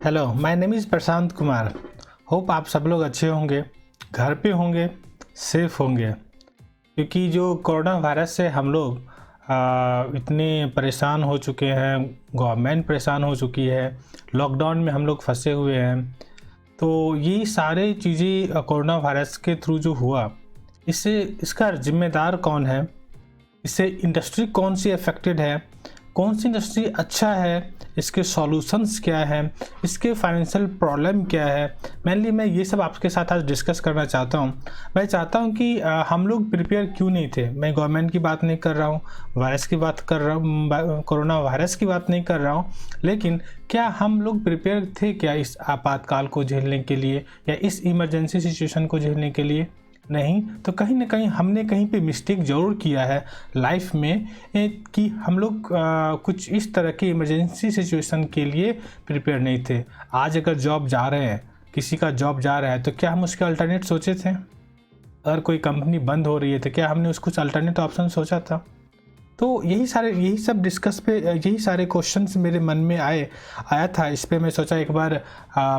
Hello, my name is Prashant Kumar. Hope आप सब लोग अच्छे होंगे, घर पे होंगे, सेफ होंगे। क्योंकि जो कोरोना वायरस से हम लोग इतने परेशान हो चुके हैं, गवर्नमेंट परेशान हो चुकी है, लॉकडाउन में हम लोग फंसे हुए हैं। तो ये सारे चीज़ें कोरोना वायरस के थ्रू जो हुआ, इससे इसका जिम्मेदार कौन है? इससे इंडस्ट्री कौन सी अफेक्टेड है, कौन सी इंडस्ट्री अच्छा है, इसके सॉल्यूशंस क्या हैं, इसके फाइनेंशियल प्रॉब्लम क्या है। मेनली मैं ये सब आपके साथ आज डिस्कस करना चाहता हूँ। मैं चाहता हूँ कि हम लोग प्रिपेयर क्यों नहीं थे। मैं गवर्नमेंट की बात नहीं कर रहा हूँ, वायरस की बात कर रहा हूँ, कोरोना वायरस की बात नहीं कर रहा हूँ, लेकिन क्या हम लोग प्रिपेयर थे क्या इस आपातकाल को झेलने के लिए या इस इमरजेंसी सिचुएशन को झेलने के लिए? नहीं। तो कहीं ना कहीं हमने कहीं पे मिस्टेक ज़रूर किया है लाइफ में कि हम लोग कुछ इस तरह के इमरजेंसी सिचुएशन के लिए प्रिपेयर नहीं थे। आज अगर जॉब जा रहे हैं, किसी का जॉब जा रहा है, तो क्या हम उसके अल्टरनेट सोचे थे? अगर कोई कंपनी बंद हो रही है तो क्या हमने उसको कुछ अल्टरनेट ऑप्शन सोचा था? तो यही सब डिस्कस पे यही सारे क्वेश्चंस मेरे मन में आया था। इस पे मैं सोचा एक बार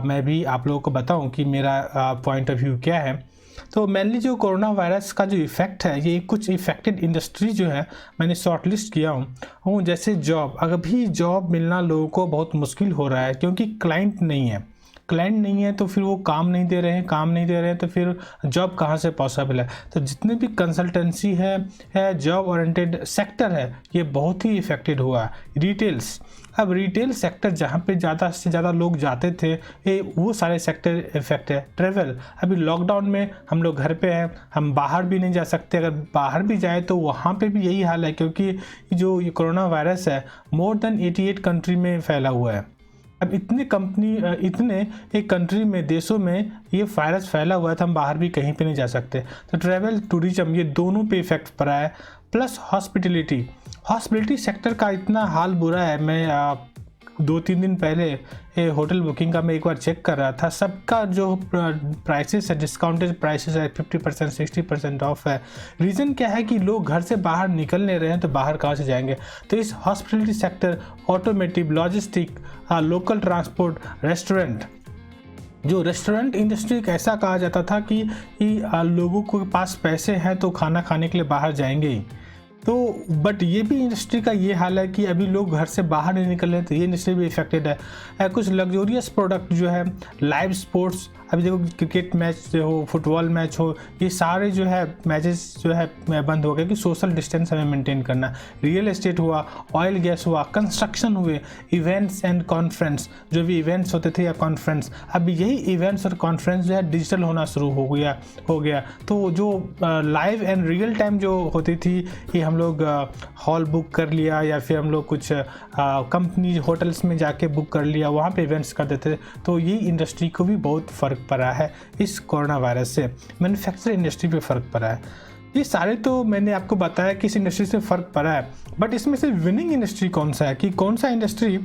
मैं भी आप लोगों को बताऊं कि मेरा पॉइंट ऑफ व्यू क्या है। तो मेनली जो कोरोना वायरस का जो इफ़ेक्ट है, ये कुछ इफ़ेक्टेड इंडस्ट्री जो है मैंने शॉर्ट लिस्ट किया हूँ। जैसे जॉब, अगर भी जॉब मिलना लोगों को बहुत मुश्किल हो रहा है क्योंकि क्लाइंट नहीं है तो फिर वो काम नहीं दे रहे हैं तो फिर जॉब कहाँ से पॉसिबल है। तो जितने भी कंसल्टेंसी है जॉब ओरिएंटेड सेक्टर है, ये बहुत ही इफ़ेक्टेड हुआ है। रिटेल्स, अब रिटेल सेक्टर जहाँ पे ज़्यादा से ज़्यादा लोग जाते थे, वो सारे सेक्टर इफेक्ट है। ट्रेवल, अभी लॉकडाउन में हम लोग घर पे हैं, हम बाहर भी नहीं जा सकते। अगर बाहर भी जाए तो वहाँ पे भी यही हाल है, क्योंकि जो ये कोरोना वायरस है मोर देन 88 कंट्री में फैला हुआ है। अब इतने एक कंट्री में, देशों में ये वायरस फैला हुआ है तो हम बाहर भी कहीं पे नहीं जा सकते। तो ट्रैवल, टूरिज्म, ये दोनों पे इफेक्ट पड़ा है। प्लस हॉस्पिटलिटी सेक्टर का इतना हाल बुरा है। मैं 2-3 दिन पहले होटल बुकिंग का मैं एक बार चेक कर रहा था। सबका जो प्राइसेस है, डिस्काउंटेड प्राइसेस है, 50% 60% ऑफ है। रीज़न क्या है कि लोग घर से बाहर निकल नहीं रहे हैं, तो बाहर कहाँ से जाएंगे। तो इस hospitality sector, automotive, logistic, local transport, restaurant industry एक ऐसा कहा जाता था कि लोगों के पास पैसे हैं तो खाना खाने के लिए बाहर जाएंगे ही। तो बट ये भी इंडस्ट्री का ये हाल है कि अभी लोग घर से बाहर नहीं निकल रहे, तो ये इंडस्ट्री भी इफेक्टेड है। कुछ लग्जोरियस प्रोडक्ट जो है, लाइव स्पोर्ट्स, अभी देखो क्रिकेट मैच हो, फुटबॉल मैच हो, ये सारे जो है मैचेस जो है बंद हो गए कि सोशल डिस्टेंस हमें मेंटेन करना। रियल एस्टेट हुआ, ऑयल गैस हुआ, कंस्ट्रक्शन हुए, इवेंट्स एंड कॉन्फ्रेंस, जो भी इवेंट्स होते थे या कॉन्फ्रेंस, अब यही इवेंट्स और कॉन्फ्रेंस जो है डिजिटल होना शुरू हो गया। तो जो लाइव एंड रियल टाइम जो होती थी, ये हम लोग हॉल बुक कर लिया या फिर हम लोग कुछ कंपनी होटल्स में जाके बुक कर लिया, वहाँ पे इवेंट्स कर देते। तो ये इंडस्ट्री को भी बहुत फ़र्क पड़ा है इस कोरोना वायरस से। मैन्युफैक्चरिंग इंडस्ट्री पे फ़र्क पड़ा है। ये सारे तो मैंने आपको बताया कि इस इंडस्ट्री से फ़र्क पड़ा है, बट इसमें से विनिंग इंडस्ट्री कौन सा है, कि कौन सा इंडस्ट्री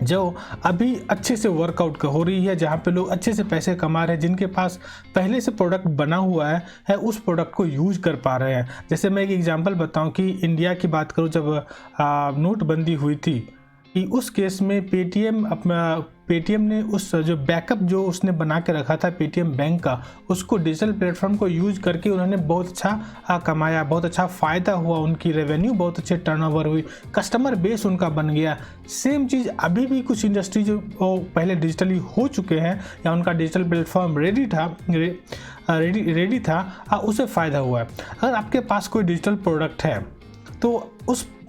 जो अभी अच्छे से वर्कआउट हो रही है, जहाँ पे लोग अच्छे से पैसे कमा रहे हैं, जिनके पास पहले से प्रोडक्ट बना हुआ है उस प्रोडक्ट को यूज कर पा रहे हैं। जैसे मैं एक एग्जांपल बताऊं कि इंडिया की बात करूं, जब नोटबंदी हुई थी, कि उस केस में पेटीएम ने उस जो बैकअप जो उसने बना के रखा था पेटीएम बैंक का, उसको डिजिटल प्लेटफॉर्म को यूज करके उन्होंने बहुत अच्छा कमाया, बहुत अच्छा फ़ायदा हुआ, उनकी रेवेन्यू बहुत अच्छे टर्नओवर हुई, कस्टमर बेस उनका बन गया। सेम चीज़ अभी भी कुछ इंडस्ट्री जो पहले डिजिटली हो चुके हैं या उनका डिजिटल प्लेटफॉर्म रेडी था, उससे फ़ायदा हुआ है। अगर आपके पास कोई डिजिटल प्रोडक्ट है तो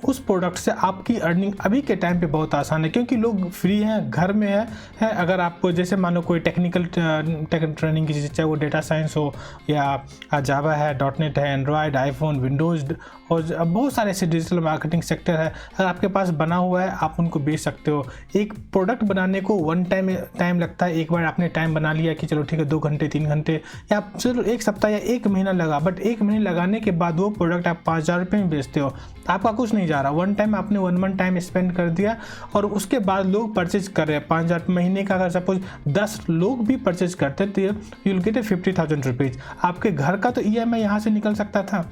उस प्रोडक्ट से आपकी अर्निंग अभी के टाइम पे बहुत आसान है, क्योंकि लोग फ्री हैं, घर में है। अगर आपको जैसे मानो कोई टेक्निकल ट्रेनिंग की चीज़, चाहे वो डेटा साइंस हो या जावा है, .NET है, एंड्रॉयड, आईफोन, विंडोज़ और बहुत सारे ऐसे डिजिटल मार्केटिंग सेक्टर है, अगर आपके पास बना हुआ है आप उनको बेच सकते हो। एक प्रोडक्ट बनाने को वन टाइम लगता है। एक बार आपने टाइम बना लिया कि चलो ठीक है 2 घंटे 3 घंटे या चलो 1 सप्ताह या 1 महीना लगा, बट 1 महीने लगाने के बाद वो प्रोडक्ट आप 5000 रुपये में बेचते हो, आपका कुछ नहीं जा रहा। वन टाइम आपने 1 मंथ टाइम स्पेंड कर दिया और उसके बाद लोग परचेज कर रहे हैं 5000 महीने का। अगर सपोज 10 लोग भी परचेज करते तो यू विल गेट 50,000 रुपीज़। आपके घर का तो EMI यहाँ से निकल सकता था।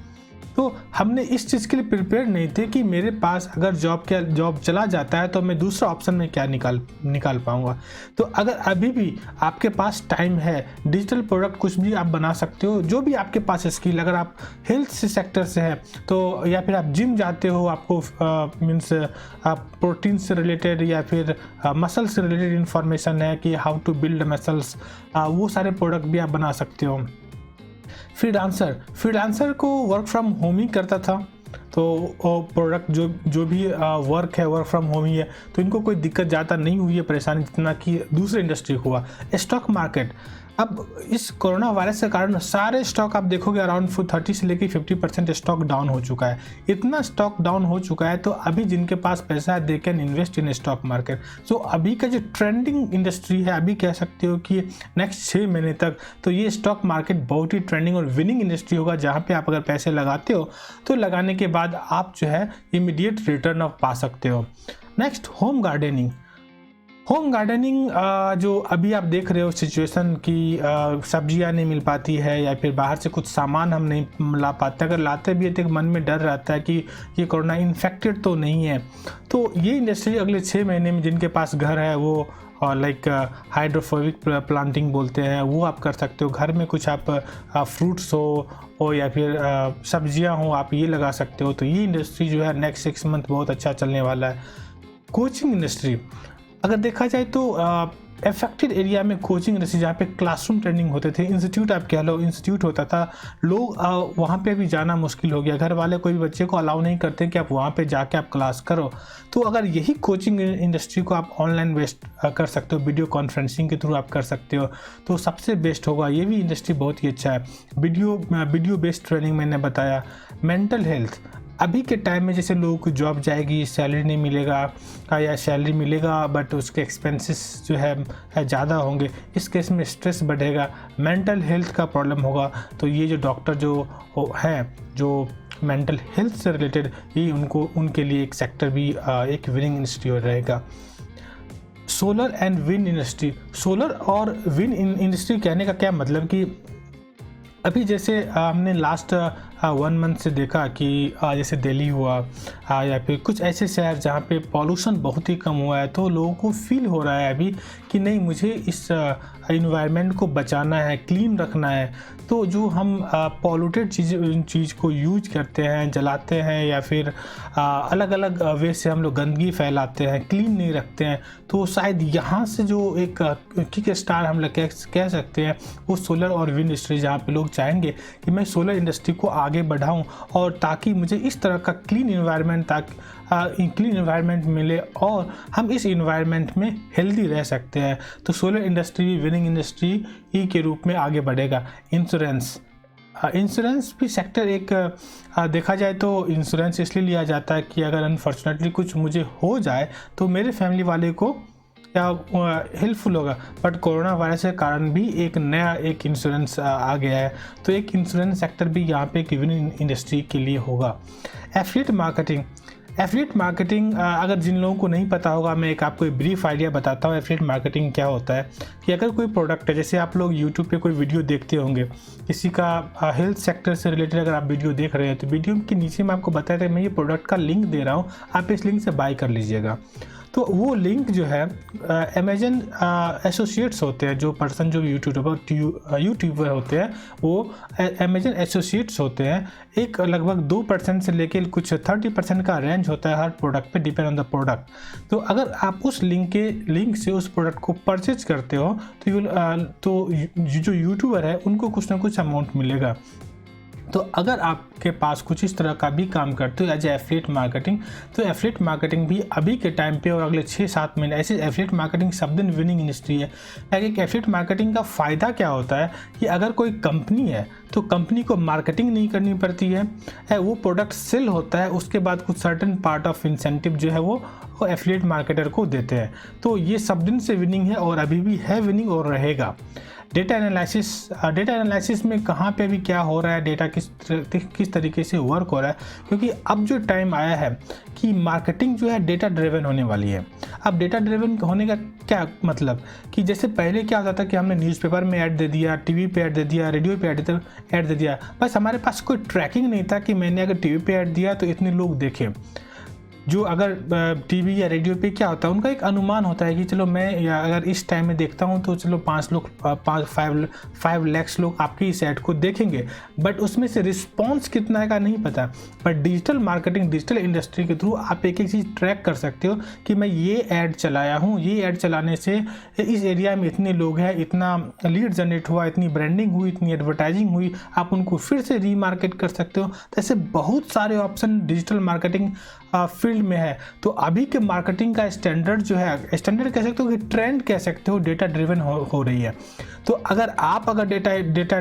तो हमने इस चीज़ के लिए प्रिपेयर नहीं थे कि मेरे पास अगर जॉब चला जाता है तो मैं दूसरा ऑप्शन में क्या निकाल पाऊँगा। तो अगर अभी भी आपके पास टाइम है, डिजिटल प्रोडक्ट कुछ भी आप बना सकते हो, जो भी आपके पास स्किल, अगर आप हेल्थ सेक्टर से है तो, या फिर आप जिम जाते हो, आपको मीन्स आप प्रोटीन से रिलेटेड या फिर मसल से रिलेटेड इंफॉर्मेशन है कि हाउ टू बिल्ड मसल्स, वो सारे प्रोडक्ट भी आप बना सकते हो। फ्रीलांसर को वर्क फ्रॉम होम ही करता था, तो प्रोडक्ट जो भी वर्क है वर्क फ्रॉम होम ही है, तो इनको कोई दिक्कत ज़्यादा नहीं हुई है, परेशानी जितना कि दूसरे इंडस्ट्री को हुआ। स्टॉक मार्केट, अब इस कोरोना वायरस के कारण सारे स्टॉक आप देखोगे अराउंड 30 से लेकर 50% स्टॉक डाउन हो चुका है। इतना स्टॉक डाउन हो चुका है तो अभी जिनके पास पैसा है they can invest in stock market. So अभी का जो ट्रेंडिंग इंडस्ट्री है, अभी कह सकते हो कि नेक्स्ट 6 महीने तक तो ये स्टॉक मार्केट बहुत ही ट्रेंडिंग और विनिंग इंडस्ट्री होगा, जहाँ पे आप अगर पैसे लगाते हो तो लगाने के बाद आप जो है इमीडिएट रिटर्न ऑफ पा सकते हो। नेक्स्ट, होम गार्डनिंग जो अभी आप देख रहे हो सिचुएशन की, सब्जियां नहीं मिल पाती है या फिर बाहर से कुछ सामान हम नहीं ला पाते, अगर लाते भी है तो मन में डर रहता है कि ये कोरोना इन्फेक्टेड तो नहीं है। तो ये इंडस्ट्री अगले 6 महीने में जिनके पास घर है वो लाइक हाइड्रोफोबिक प्लांटिंग बोलते हैं, वो आप कर सकते हो। घर में कुछ आप फ्रूट्स हो या फिर सब्जियां हो, आप ये लगा सकते हो। तो ये इंडस्ट्री जो है नेक्स्ट 6 मंथ बहुत अच्छा चलने वाला है। कोचिंग इंडस्ट्री अगर देखा जाए तो अफेक्टेड एरिया में कोचिंग इंडस्ट्री, जहाँ पे क्लासरूम ट्रेनिंग होते थे, इंस्टीट्यूट आप कह लो, इंस्टीट्यूट होता था, लोग वहाँ पे भी जाना मुश्किल हो गया। घर वाले कोई भी बच्चे को अलाउ नहीं करते कि आप वहाँ पे जाके आप क्लास करो। तो अगर यही कोचिंग इंडस्ट्री को आप ऑनलाइन बेस्ड कर सकते हो, वीडियो कॉन्फ्रेंसिंग के थ्रू आप कर सकते हो, तो सबसे बेस्ट होगा। ये भी इंडस्ट्री बहुत ही अच्छा है। वीडियो बेस्ड ट्रेनिंग मैंने बताया। मेंटल हेल्थ, अभी के टाइम में जैसे लोगों को जॉब जाएगी, सैलरी नहीं मिलेगा या सैलरी मिलेगा बट उसके एक्सपेंसेस जो है ज़्यादा होंगे, इस केस में स्ट्रेस बढ़ेगा, मेंटल हेल्थ का प्रॉब्लम होगा। तो ये जो डॉक्टर जो हैं जो मेंटल हेल्थ से रिलेटेड, ये उनके लिए एक सेक्टर भी एक विनिंग इंडस्ट्री रहेगा। Solar and wind industry, solar और विंड इंडस्ट्री कहने का क्या मतलब कि अभी जैसे हमने लास्ट 1 मंथ से देखा कि जैसे दिल्ली हुआ या फिर कुछ ऐसे शहर जहाँ पे पॉल्यूशन बहुत ही कम हुआ है, तो लोगों को फील हो रहा है अभी कि नहीं, मुझे इस इन्वायरमेंट को बचाना है, क्लीन रखना है। तो जो हम पॉल्यूटेड चीज़ को यूज करते हैं, जलाते हैं या फिर अलग अलग वे से हम लोग गंदगी फैलाते हैं, क्लीन नहीं रखते हैं, तो शायद यहाँ से जो एक किक स्टार हम लोग कह सकते हैं वो सोलर और विंड इंडस्ट्री, जहाँ पे लोग चाहेंगे कि मैं सोलर इंडस्ट्री को आगे बढ़ाऊं और ताकि मुझे इस तरह का क्लीन इन्वायरमेंट मिले और हम इस इन्वायरमेंट में हेल्दी रह सकते हैं। तो सोलर इंडस्ट्री भी विनिंग इंडस्ट्री के रूप में आगे बढ़ेगा। इंश्योरेंस भी सेक्टर एक देखा जाए तो इंश्योरेंस इसलिए लिया जाता है कि अगर अनफॉर्चुनेटली कुछ मुझे हो जाए तो मेरे फैमिली वाले को या हेल्पफुल होगा। बट कोरोना वायरस के कारण भी एक नया इंश्योरेंस आ गया है, तो एक इंश्योरेंस सेक्टर भी यहाँ पे विनिंग इंडस्ट्री के लिए होगा। एफिलिएट मार्केटिंग अगर जिन लोगों को नहीं पता होगा, मैं एक आपको ब्रीफ आइडिया बताता हूँ। एफिलिएट मार्केटिंग क्या होता है कि अगर कोई प्रोडक्ट है, जैसे आप लोग यूट्यूब पे कोई वीडियो देखते होंगे, किसी का हेल्थ सेक्टर से रिलेटेड अगर आप वीडियो देख रहे हैं, तो वीडियो के नीचे मैं आपको बताया था मैं ये प्रोडक्ट का लिंक दे रहा हूँ, आप इस लिंक से बाय कर लीजिएगा। तो वो लिंक जो है अमेजन एसोसिएट्स होते हैं, जो पर्सन जो यूट्यूबर होते हैं वो अमेजन एसोसिएट्स होते हैं। एक लगभग 2% से लेकर कुछ 30% का रेंज होता है हर प्रोडक्ट पे, डिपेंड ऑन द प्रोडक्ट। तो अगर आप उस लिंक से उस प्रोडक्ट को परचेज करते हो तो जो यूट्यूबर है उनको कुछ ना कुछ अमाउंट मिलेगा। तो अगर आपके पास कुछ इस तरह का भी काम करते हो एज एफिलिएट मार्केटिंग, तो एफिलिएट मार्केटिंग भी अभी के टाइम पे और अगले 6-7 महीने ऐसे एफिलिएट मार्केटिंग सब दिन विनिंग इंडस्ट्री है। एक एफिलिएट मार्केटिंग का फ़ायदा क्या होता है कि अगर कोई कंपनी है तो कंपनी को मार्केटिंग नहीं करनी पड़ती है, वो प्रोडक्ट सेल होता है, उसके बाद कुछ सर्टेन पार्ट ऑफ इंसेंटिव जो है वो एफिलिएट मार्केटर को देते हैं। तो ये सब दिन से विनिंग है और अभी भी है विनिंग और रहेगा। डेटा एनालिसिस में कहाँ पे अभी क्या हो रहा है, डेटा किस तरीके से वर्क हो रहा है, क्योंकि अब जो टाइम आया है कि मार्केटिंग जो है डेटा ड्रिवन होने वाली है। अब डेटा ड्रिवन होने का क्या मतलब कि जैसे पहले क्या होता था कि हमने न्यूज़पेपर में ऐड दे दिया, टीवी पे ऐड दे दिया, रेडियो पे ऐड दे दिया, बस हमारे पास कोई ट्रैकिंग नहीं था कि मैंने अगर टीवी पे ऐड दिया तो इतने लोग देखें। जो अगर टीवी या रेडियो पे क्या होता है, उनका एक अनुमान होता है कि चलो मैं या अगर इस टाइम में देखता हूँ तो चलो 5 लाख लोग आपकी इस ऐड को देखेंगे, बट उसमें से रिस्पॉन्स कितना है का नहीं पता। But digital marketing, digital industry के थ्रू आप एक चीज़ ट्रैक कर सकते हो कि मैं ये ऐड चलाया हूँ, ये ऐड चलाने से इस एरिया में इतने लोग हैं, इतना लीड जनरेट हुआ, इतनी ब्रांडिंग हुई, इतनी एडवर्टाइजिंग हुई, आप उनको फिर से रीमार्केट कर सकते हो। तो ऐसे बहुत सारे ऑप्शन डिजिटल मार्केटिंग फील्ड में है। तो अभी के मार्केटिंग का स्टैंडर्ड जो है, स्टैंडर्ड कह सकते हो कि ट्रेंड कह सकते हो, डेटा ड्रिवन हो रही है। तो अगर डेटा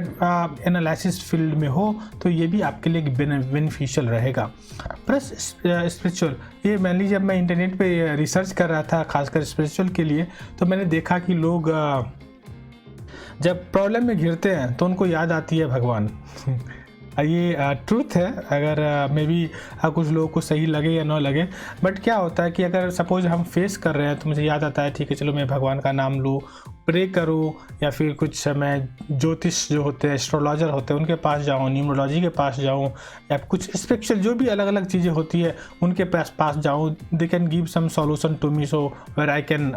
एनालिसिस फील्ड में हो तो ये भी आपके लिए बेनिफिशियल रहेगा। प्लस स्पिरिचुअल, ये मान लीजिए जब मैं इंटरनेट पे रिसर्च कर रहा था खासकर स्पिरिचुअल के लिए, तो मैंने देखा कि लोग जब प्रॉब्लम में घिरते हैं तो उनको याद आती है भगवान। ये ट्रूथ है, अगर मे बी कुछ लोगों को सही लगे या ना लगे, बट क्या होता है कि अगर सपोज हम फेस कर रहे हैं तो मुझे याद आता है ठीक है चलो मैं भगवान का नाम लूँ, प्रे करूँ, या फिर कुछ मैं ज्योतिष जो होते हैं, एस्ट्रोलॉजर होते हैं, उनके पास जाऊँ, न्यूमरोलॉजी के पास जाऊँ, या कुछ स्पिरिचुअल जो भी अलग अलग चीज़ें होती है उनके पास जाऊँ। They can give some solution to me so where I can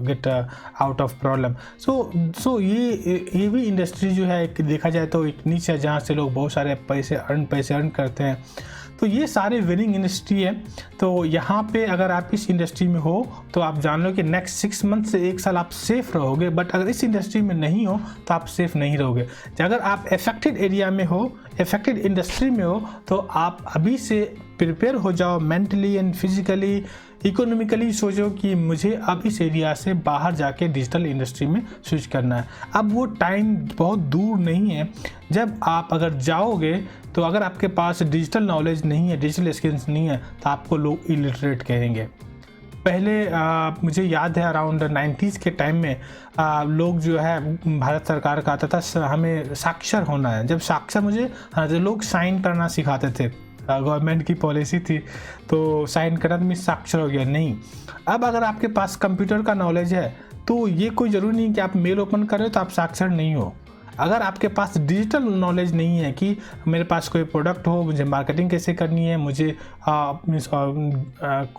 get out of problem. So ये भी इंडस्ट्री जो है देखा जाए तो एक नीच है जहाँ से लोग बहुत सारे पैसे अर्न करते हैं। तो ये सारे विनिंग इंडस्ट्री है। तो यहाँ पे अगर आप इस इंडस्ट्री में हो तो आप जान लो कि नेक्स्ट 6 मंथ से 1 साल आप सेफ रहोगे, बट अगर इस इंडस्ट्री में नहीं हो तो आप सेफ नहीं रहोगे। अगर आप अफेक्टेड एरिया में हो, अफेक्टेड इंडस्ट्री में हो, तो आप अभी से प्रिपेयर हो जाओ, मेंटली एंड फिजिकली, इकोनॉमिकली सोचो कि मुझे अब इस एरिया से बाहर जाके डिजिटल इंडस्ट्री में स्विच करना है। अब वो टाइम बहुत दूर नहीं है जब आप अगर जाओगे तो अगर आपके पास डिजिटल नॉलेज नहीं है, डिजिटल स्किल्स नहीं है, तो आपको लोग इलिटरेट कहेंगे। पहले मुझे याद है अराउंड 90s के टाइम में लोग जो है भारत सरकार का आता था हमें साक्षर होना है। जब साक्षर मुझे लोग साइन करना सिखाते थे, गवर्नमेंट की पॉलिसी थी, तो साइन करना में साक्षर हो गया। नहीं, अब अगर आपके पास कंप्यूटर का नॉलेज है तो ये कोई ज़रूरी नहीं कि आप मेल ओपन कर रहे हो तो आप साक्षर नहीं हो। अगर आपके पास डिजिटल नॉलेज नहीं है कि मेरे पास कोई प्रोडक्ट हो, मुझे मार्केटिंग कैसे करनी है, मुझे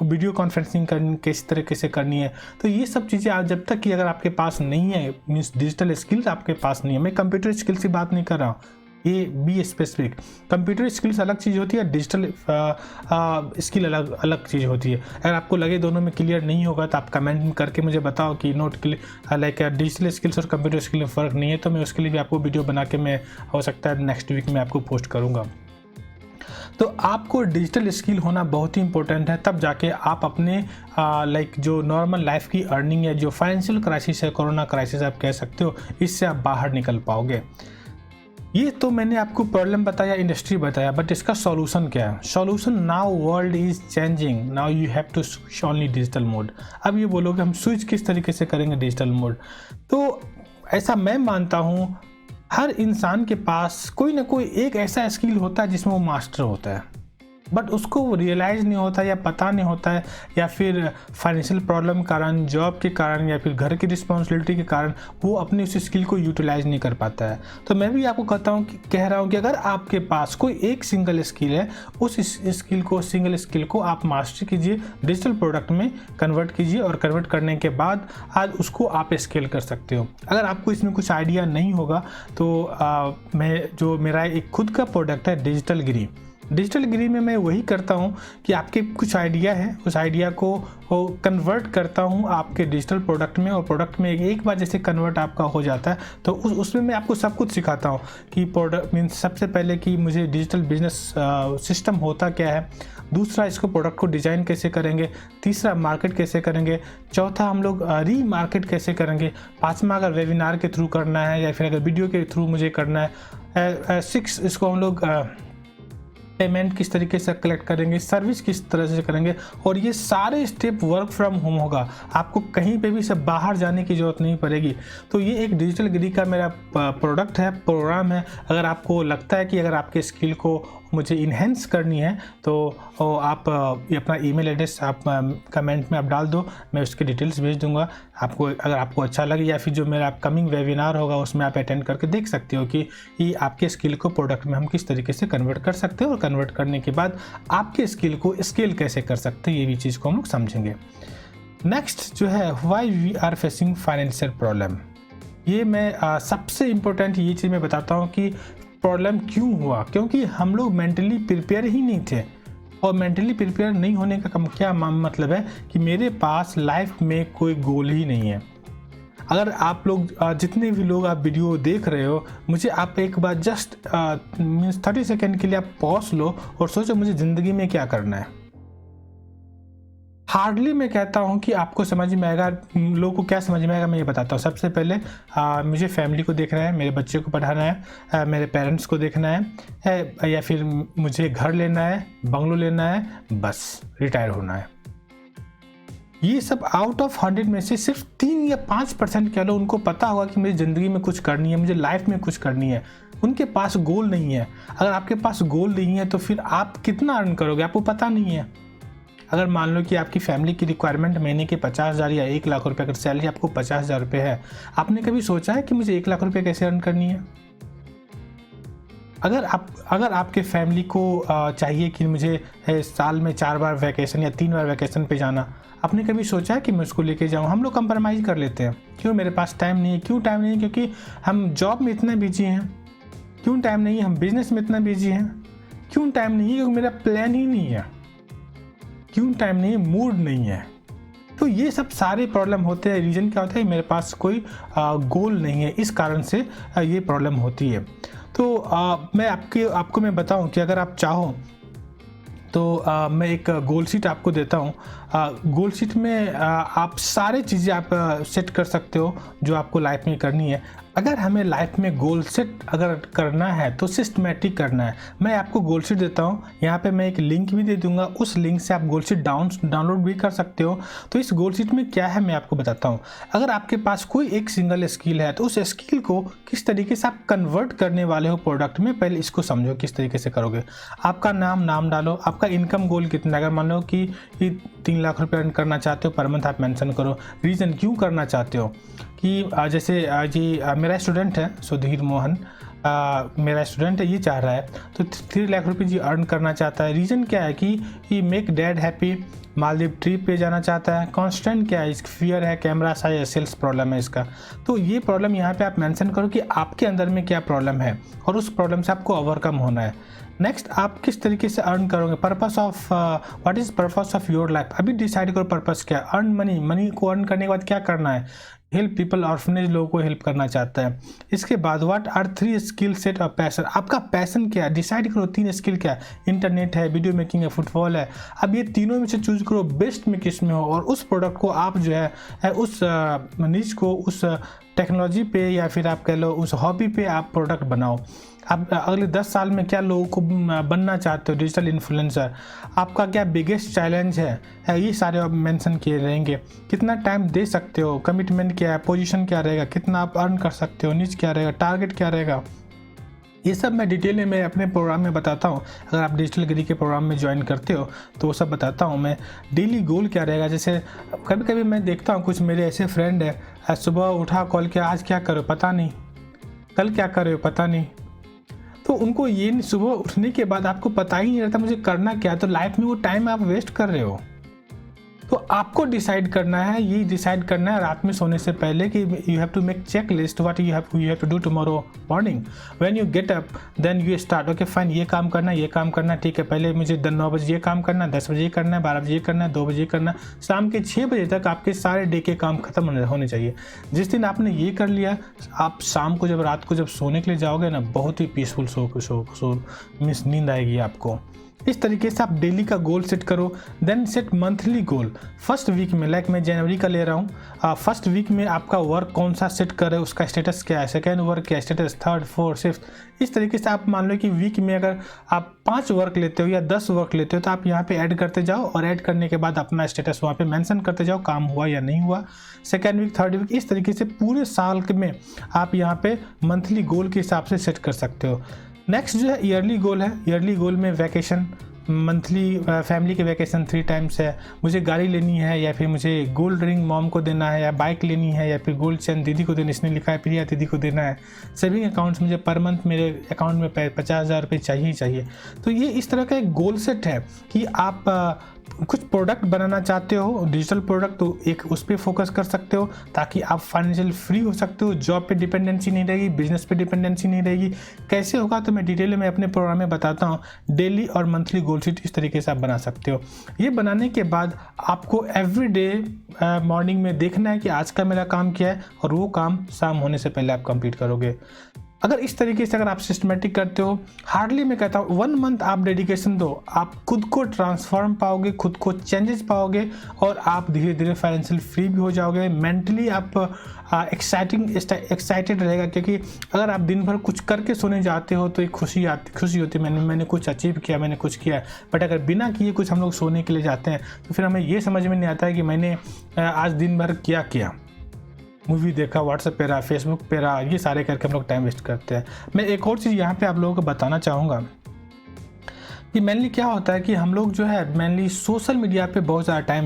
वीडियो कॉन्फ्रेंसिंग किस तरीके से करनी है, तो ये सब चीज़ें आप जब तक कि अगर आपके पास नहीं है, मीन्स डिजिटल स्किल्स आपके पास नहीं है, मैं कंप्यूटर स्किल्स की बात नहीं कर रहा हूँ, ये बी स्पेसिफिक। कंप्यूटर स्किल्स अलग चीज़ होती है, डिजिटल स्किल अलग चीज़ होती है। अगर आपको लगे दोनों में क्लियर नहीं होगा तो आप कमेंट करके मुझे बताओ कि note clear like digital skills और कंप्यूटर स्किल में फ़र्क नहीं है, तो मैं उसके लिए भी आपको वीडियो बना के मैं हो सकता है नेक्स्ट वीक में आपको पोस्ट करूँगा। तो आपको डिजिटल स्किल होना बहुत ही इंपॉर्टेंट है, तब जाके आप अपने लाइक जो नॉर्मल लाइफ की अर्निंग है, जो फाइनेंशियल क्राइसिस है, कोरोना क्राइसिस आप कह सकते हो, इससे आप बाहर निकल पाओगे। ये तो मैंने आपको प्रॉब्लम बताया, इंडस्ट्री बताया, बट इसका सॉल्यूशन क्या है? Solution, now world is changing, now you have to switch only digital mode. अब ये बोलोगे हम स्विच किस तरीके से करेंगे डिजिटल मोड? तो ऐसा मैं मानता हूँ हर इंसान के पास कोई ना कोई एक ऐसा स्किल होता है जिसमें वो मास्टर होता है, बट उसको रियलाइज़ नहीं होता या पता नहीं होता है, या फिर फाइनेंशियल प्रॉब्लम के कारण, जॉब के कारण, या फिर घर की रिस्पॉन्सिबिलिटी के कारण वो अपनी उस स्किल को यूटिलाइज नहीं कर पाता है। तो मैं भी आपको कह रहा हूँ कि अगर आपके पास कोई एक सिंगल स्किल है, उस सिंगल स्किल को आप मास्टर कीजिए, डिजिटल प्रोडक्ट में कन्वर्ट कीजिए, और कन्वर्ट करने के बाद आज उसको आप स्केल कर सकते हो। अगर आपको इसमें कुछ आइडिया नहीं होगा तो मेरा एक खुद का प्रोडक्ट है डिजिटल गिरी में मैं वही करता हूँ कि आपके कुछ आइडिया है, उस आइडिया को कन्वर्ट करता हूँ आपके डिजिटल प्रोडक्ट में, और प्रोडक्ट में एक बार जैसे कन्वर्ट आपका हो जाता है तो उसमें मैं आपको सब कुछ सिखाता हूँ कि प्रोडक्ट मीन्स सबसे पहले कि मुझे डिजिटल बिजनेस सिस्टम होता क्या है, दूसरा इसको प्रोडक्ट को डिज़ाइन कैसे करेंगे, तीसरा मार्केट कैसे करेंगे, चौथा हम लोग रीमार्केट कैसे करेंगे, पाँचवा अगर वेबिनार के थ्रू करना है या फिर अगर वीडियो के थ्रू मुझे करना है, 6 इसको हम लोग पेमेंट किस तरीके से कलेक्ट करेंगे, सर्विस किस तरह से करेंगे, और ये सारे स्टेप वर्क फ्रॉम होम होगा। आपको कहीं पे भी सब बाहर जाने की ज़रूरत नहीं पड़ेगी। तो ये एक डिजिटल गिरी का मेरा प्रोडक्ट है, प्रोग्राम है। अगर आपको लगता है कि अगर आपके स्किल को मुझे इन्हेंस करनी है तो आप ये अपना ईमेल एड्रेस आप कमेंट में आप डाल दो, मैं उसकी डिटेल्स भेज दूंगा आपको। अगर आपको अच्छा लगे या फिर जो मेरा अपकमिंग वेबिनार होगा उसमें आप अटेंड करके देख सकते हो कि ये आपके स्किल को प्रोडक्ट में हम किस तरीके से कन्वर्ट कर सकते हैं, और कन्वर्ट करने के बाद आपके स्किल को स्केल कैसे कर सकते हैं, ये भी चीज़ को हम लोग समझेंगे। नेक्स्ट जो है, why we are facing financial problem. ये मैं सबसे इम्पोर्टेंट ये चीज़ मैं बताता हूँ कि प्रॉब्लम क्यों हुआ, क्योंकि हम लोग मेंटली प्रिपेयर ही नहीं थे। और मेंटली प्रिपेयर नहीं होने का क्या मतलब है कि मेरे पास लाइफ में कोई गोल ही नहीं है। अगर आप लोग जितने भी लोग आप वीडियो देख रहे हो, मुझे आप एक बार जस्ट मीन्स 30 सेकेंड के लिए आप पॉज लो और सोचो मुझे ज़िंदगी में क्या करना है। हार्डली मैं कहता हूँ कि आपको समझ में आएगा। लोगों को क्या समझ में आएगा मैं ये बताता हूँ। सबसे पहले मुझे फैमिली को देखना है, मेरे बच्चे को पढ़ाना है, मेरे पेरेंट्स को देखना है, या फिर मुझे घर लेना है, बंगलो लेना है, बस रिटायर होना है। ये सब आउट ऑफ 100 में से सिर्फ 3 या 5% कह लो उनको पता होगा कि मुझे ज़िंदगी में कुछ करनी है, मुझे लाइफ में कुछ करनी है। उनके पास गोल नहीं है। अगर आपके पास गोल नहीं है तो फिर आप कितना अर्न करोगे आपको पता नहीं है। अगर मान लो कि आपकी फैमिली की रिक्वायरमेंट महीने के 50,000 या 1 लाख रुपये, अगर सैलरी आपको 50,000 रुपये है, आपने कभी सोचा है कि मुझे 1 लाख रुपये कैसे अर्न करनी है? अगर आपके फैमिली को चाहिए कि मुझे साल में 4 बार वैकेशन या 3 बार वैकेशन पे जाना, आपने कभी सोचा है कि मैं उसको लेके जाऊँ? हम लोग कंप्रोमाइज़ कर लेते हैं। क्यों? मेरे पास टाइम नहीं है। क्यों टाइम नहीं है? क्योंकि हम जॉब में इतना बिजी हैं। क्यों टाइम नहीं है? हम बिजनेस में इतना बिजी हैं। क्यों टाइम नहीं है? क्योंकि मेरा प्लान ही नहीं है। क्यों टाइम नहीं है? मूड नहीं है। तो ये सब सारे प्रॉब्लम होते हैं। रीज़न क्या होता है? मेरे पास कोई गोल नहीं है, इस कारण से ये प्रॉब्लम होती है। तो मैं आपको मैं बताऊं कि अगर आप चाहो तो मैं एक गोल शीट आपको देता हूँ। गोल शीट में आप सारे चीज़ें आप सेट कर सकते हो जो आपको लाइफ में करनी है। अगर हमें लाइफ में गोल सेट अगर करना है तो सिस्टमेटिक करना है। मैं आपको गोल शीट देता हूँ, यहाँ पे मैं एक लिंक भी दे दूंगा, उस लिंक से आप गोल शीट डाउनलोड भी कर सकते हो। तो इस गोल शीट में क्या है मैं आपको बताता हूँ। अगर आपके पास कोई एक सिंगल स्किल है तो उस स्किल को किस तरीके से आप कन्वर्ट करने वाले हो प्रोडक्ट में, पहले इसको समझो किस तरीके से करोगे। आपका नाम डालो, आपका इनकम गोल कितना है। अगर मान लो कि 3 लाख रुपये अर्न करना चाहते हो पर मंथ, आप मेंशन करो रीज़न क्यों करना चाहते हो। कि जैसे जी मेरा स्टूडेंट है सुधीर मोहन, मेरा स्टूडेंट है, ये चाह रहा है तो 3 लाख रुपये जी अर्न करना चाहता है। रीज़न क्या है कि make dad happy, Maldives trip पे जाना चाहता है। कांस्टेंट क्या है? इसकी फियर है, कैमरा साइज या सेल्स प्रॉब्लम है इसका। तो ये प्रॉब्लम यहाँ पे आप मेंशन करो कि आपके अंदर में क्या प्रॉब्लम है और उस प्रॉब्लम से आपको ओवरकम होना है। नेक्स्ट, आप किस तरीके से अर्न करोगे, purpose of what is purpose of your life. अभी डिसाइड करो पर्पस क्या है। अर्न मनी को अर्न करने के बाद क्या करना है। हेल्प पीपल, ऑर्फनेज लोगों को हेल्प करना चाहता है। इसके बाद what are 3 skill set of passion. आपका पैशन क्या है, डिसाइड करो। 3 स्किल क्या है, इंटरनेट है, वीडियो मेकिंग है, फुटबॉल है। अब ये तीनों में से चूज करो बेस्ट में किस में हो, और उस प्रोडक्ट को आप जो है उस निच को, उस टेक्नोलॉजी पे या फिर आप कह लो उस हॉबी पे आप प्रोडक्ट बनाओ। आप अगले 10 साल में क्या लोगों को बनना चाहते हो, डिजिटल इन्फ्लुएंसर। आपका क्या बिगेस्ट चैलेंज है, ये सारे आप मेंशन किए रहेंगे। कितना टाइम दे सकते हो, कमिटमेंट क्या है, पोजीशन क्या रहेगा, कितना आप अर्न कर सकते हो, नीच क्या रहेगा, टारगेट क्या रहेगा। ये सब मैं डिटेल में मैं अपने प्रोग्राम में बताता हूँ। अगर आप डिजिटल गिरी के प्रोग्राम में ज्वाइन करते हो तो वो सब बताता हूँ मैं। डेली गोल क्या रहेगा, जैसे कभी कभी मैं देखता हूँ कुछ मेरे ऐसे फ्रेंड है, सुबह उठा कॉल किया, आज क्या करो पता नहीं, कल क्या करो पता नहीं। तो उनको ये सुबह उठने के बाद आपको पता ही नहीं रहता मुझे करना क्या है, तो लाइफ में वो टाइम आप वेस्ट कर रहे हो। तो आपको डिसाइड करना है, ये डिसाइड करना है रात में सोने से पहले कि you have to make check list what you have to do tomorrow morning when you get up, then you start. Okay fine, ये काम करना, ये काम करना, ठीक है। पहले मुझे 9 बजे ये काम करना, 10 बजे ये करना है, 12 बजे ये करना है, 2 बजे ये करना है। शाम के 6 बजे तक आपके सारे डे के काम खत्म होने चाहिए। जिस दिन आपने ये कर लिया, आप शाम को जब रात को जब सोने के लिए जाओगे ना, बहुत ही पीसफुल मीन्स नींद आएगी आपको। इस तरीके से आप डेली का गोल सेट करो। देन सेट मंथली गोल। फर्स्ट वीक में, लाइक मैं जनवरी का ले रहा हूँ, फर्स्ट वीक में आपका वर्क कौन सा सेट कर रहे हो, उसका स्टेटस क्या है, सेकेंड वर्क क्या है, स्टेटस थर्ड फोर्थ फिफ्थ। इस तरीके से आप मान लो कि वीक में अगर आप 5 वर्क लेते हो या 10 वर्क लेते हो तो आप यहाँ पे ऐड करते जाओ, और ऐड करने के बाद अपना स्टेटस वहाँ पे मेंशन करते जाओ, काम हुआ या नहीं हुआ, सेकेंड वीक थर्ड वीक। इस तरीके से पूरे साल में आप यहाँ पे मंथली गोल के हिसाब से सेट कर सकते हो। नेक्स्ट जो है ईयरली गोल है। ईयरली गोल में वैकेशन, मंथली फैमिली के वैकेशन 3 टाइम्स है, मुझे गाड़ी लेनी है, या फिर मुझे गोल्ड रिंग मॉम को देना है, या बाइक लेनी है, या फिर गोल्ड चेन दीदी को देना, इसने लिखा है प्रिया दीदी को देना है। सेविंग अकाउंट्स, मुझे पर मंथ मेरे अकाउंट में 50,000 रुपये चाहिए। तो ये इस तरह का एक गोल सेट है कि आप कुछ प्रोडक्ट बनाना चाहते हो, डिजिटल प्रोडक्ट, तो एक उस पर फोकस कर सकते हो ताकि आप फाइनेंशियल फ्री हो सकते हो। जॉब पे डिपेंडेंसी नहीं रहेगी, बिजनेस पे डिपेंडेंसी नहीं रहेगी। कैसे होगा तो मैं डिटेल में अपने प्रोग्राम में बताता हूँ। डेली और मंथली गोल शीट इस तरीके से आप बना सकते हो। ये बनाने के बाद आपको एवरीडे मॉर्निंग में देखना है कि आज का मेरा काम क्या है, और वो काम शाम होने से पहले आप कंप्लीट करोगे। अगर इस तरीके से अगर आप सिस्टमेटिक करते हो, हार्डली मैं कहता हूँ 1 मंथ आप डेडिकेशन दो, आप खुद को ट्रांसफॉर्म पाओगे, खुद को चेंजेस पाओगे, और आप धीरे धीरे फाइनेंशियल फ्री भी हो जाओगे। मेंटली आप एक्साइटेड रहेगा, क्योंकि अगर आप दिन भर कुछ करके सोने जाते हो तो एक खुशी होती है, मैंने कुछ अचीव किया, मैंने कुछ किया। बट अगर बिना किए कुछ हम लोग सोने के लिए जाते हैं तो फिर हमें ये समझ में नहीं आता है कि मैंने आज दिन भर क्या किया। मूवी देखा, व्हाट्सएप पे रहा, फेसबुक पे रहा, ये सारे करके हम लोग टाइम वेस्ट करते हैं। मैं एक और चीज़ यहाँ पे आप लोगों को बताना चाहूँगा कि मेनली क्या होता है कि हम लोग जो है मेनली सोशल मीडिया पे बहुत ज़्यादा टाइम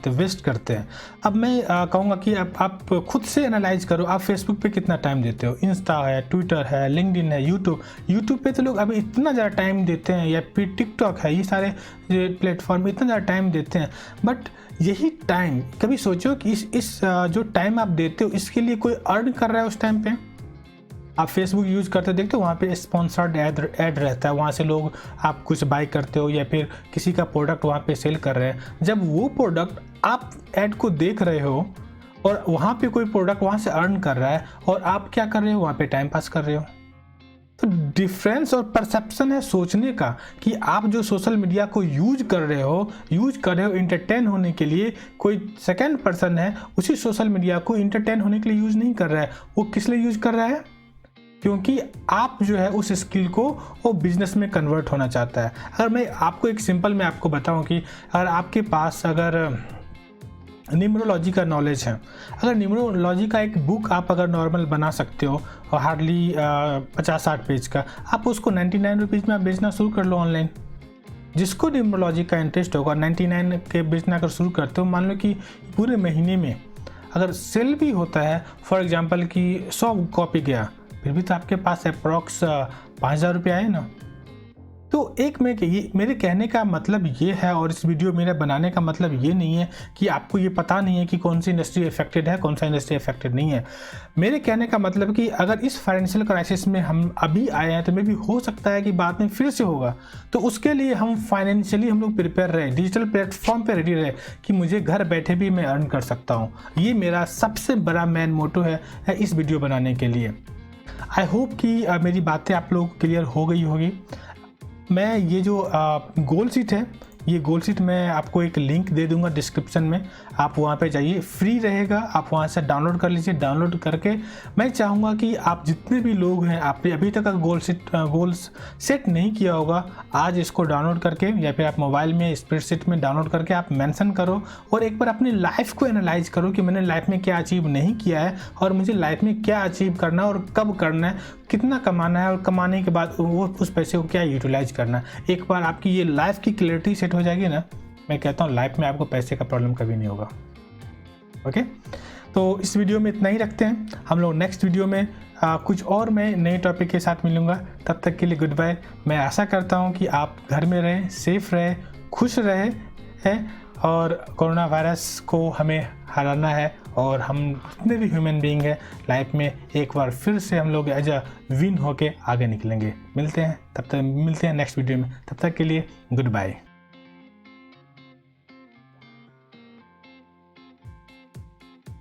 वेस्ट करते हैं। अब मैं कहूँगा कि आप खुद से एनालाइज करो, आप फेसबुक पे कितना टाइम देते हो, इंस्टा है, ट्विटर है, लिंक्डइन है, यूट्यूब पे तो लोग अभी इतना ज़्यादा टाइम देते हैं, या फिर टिकटॉक है, ये सारे प्लेटफॉर्म इतना ज़्यादा टाइम देते हैं। बट यही टाइम कभी सोचो कि इस जो टाइम आप देते हो इसके लिए कोई अर्न कर रहा है उस टाइम पे। आप फेसबुक यूज़ करते देखते हो, वहाँ पे स्पॉन्सर्ड ऐड रहता है, वहाँ से लोग आप कुछ बाय करते हो, या फिर किसी का प्रोडक्ट वहाँ पे सेल कर रहे हैं। जब वो प्रोडक्ट आप ऐड को देख रहे हो और वहाँ पे कोई प्रोडक्ट वहाँ से अर्न कर रहा है, और आप क्या कर रहे हो, वहाँ पे टाइम पास कर रहे हो। तो डिफरेंस और परसेप्शन है सोचने का कि आप जो सोशल मीडिया को यूज कर रहे हो इंटरटेन होने के लिए। कोई सेकंड पर्सन है उसी सोशल मीडिया को इंटरटेन होने के लिए यूज़ नहीं कर रहा है, वो किस लिए यूज़ कर रहा है, क्योंकि आप जो है उस स्किल को वो बिजनेस में कन्वर्ट होना चाहता है। अगर मैं आपको एक सिंपल मैं आपको बताऊं कि अगर आपके पास अगर न्यूमरोलॉजी का नॉलेज है, अगर न्यूमरोलॉजी का एक बुक आप अगर नॉर्मल बना सकते हो और हार्डली 50-60 पेज का, आप उसको 99 रुपीज़ में आप बेचना शुरू कर लो ऑनलाइन। जिसको न्यूमरोलॉजी का इंटरेस्ट होगा 99 के बेचना अगर शुरू करते हो, मान लो कि पूरे महीने में अगर सेल भी होता है, फॉर एग्जांपल कि 100 कॉपी गया, फिर भी तो आपके पास अप्रॉक्स 5,000 रुपये आए ना। तो एक मेरे कहने का मतलब ये है, और इस वीडियो मेरा बनाने का मतलब ये नहीं है कि आपको ये पता नहीं है कि कौन सी इंडस्ट्री इफेक्टेड है, कौन सा इंडस्ट्री इफेक्टेड नहीं है। मेरे कहने का मतलब कि अगर इस फाइनेंशियल क्राइसिस में हम अभी आए हैं तो मे भी हो सकता है कि बाद में फिर से होगा, तो उसके लिए हम फाइनेंशियली हम लोग प्रिपेयर रहे, डिजिटल प्लेटफॉर्म पर रेडी रहे कि मुझे घर बैठे भी मैं अर्न कर सकता हूँ। ये मेरा सबसे बड़ा मेन मोटो है इस वीडियो बनाने के लिए। आई होप कि मेरी बातें आप लोगों को क्लियर हो गई होगी। मैं ये जो गोल शीट है, ये गोल शीट मैं आपको एक लिंक दे दूंगा डिस्क्रिप्शन में, आप वहाँ पे जाइए, फ्री रहेगा, आप वहाँ से डाउनलोड कर लीजिए। डाउनलोड करके मैं चाहूँगा कि आप जितने भी लोग हैं, आपने अभी तक गोल्स सेट नहीं किया होगा, आज इसको डाउनलोड करके या फिर आप मोबाइल में स्प्रेडशीट में डाउनलोड करके आप मेंशन करो, और एक बार अपनी लाइफ को एनालाइज करो कि मैंने लाइफ में क्या अचीव नहीं किया है, और मुझे लाइफ में क्या अचीव करना है, और कब करना है, कितना कमाना है, और कमाने के बाद वो उस पैसे को क्या यूटिलाइज करना है। एक बार आपकी ये लाइफ की क्लैरिटी सेट हो जाएगी ना, मैं कहता हूँ लाइफ में आपको पैसे का प्रॉब्लम कभी नहीं होगा। ओके, तो इस वीडियो में इतना ही रखते हैं। हम लोग नेक्स्ट वीडियो में कुछ और मैं नए टॉपिक के साथ मिलूँगा। तब तक के लिए गुड बाय। मैं आशा करता हूँ कि आप घर में रहें, सेफ रहें, खुश रहें, और कोरोना वायरस को हमें हराना है, और हम जितने भी ह्यूमन बीइंग हैं लाइफ में एक बार फिर से हम लोग एज अ विन होके आगे निकलेंगे। मिलते हैं नेक्स्ट वीडियो में। तब तक के लिए गुड बाय।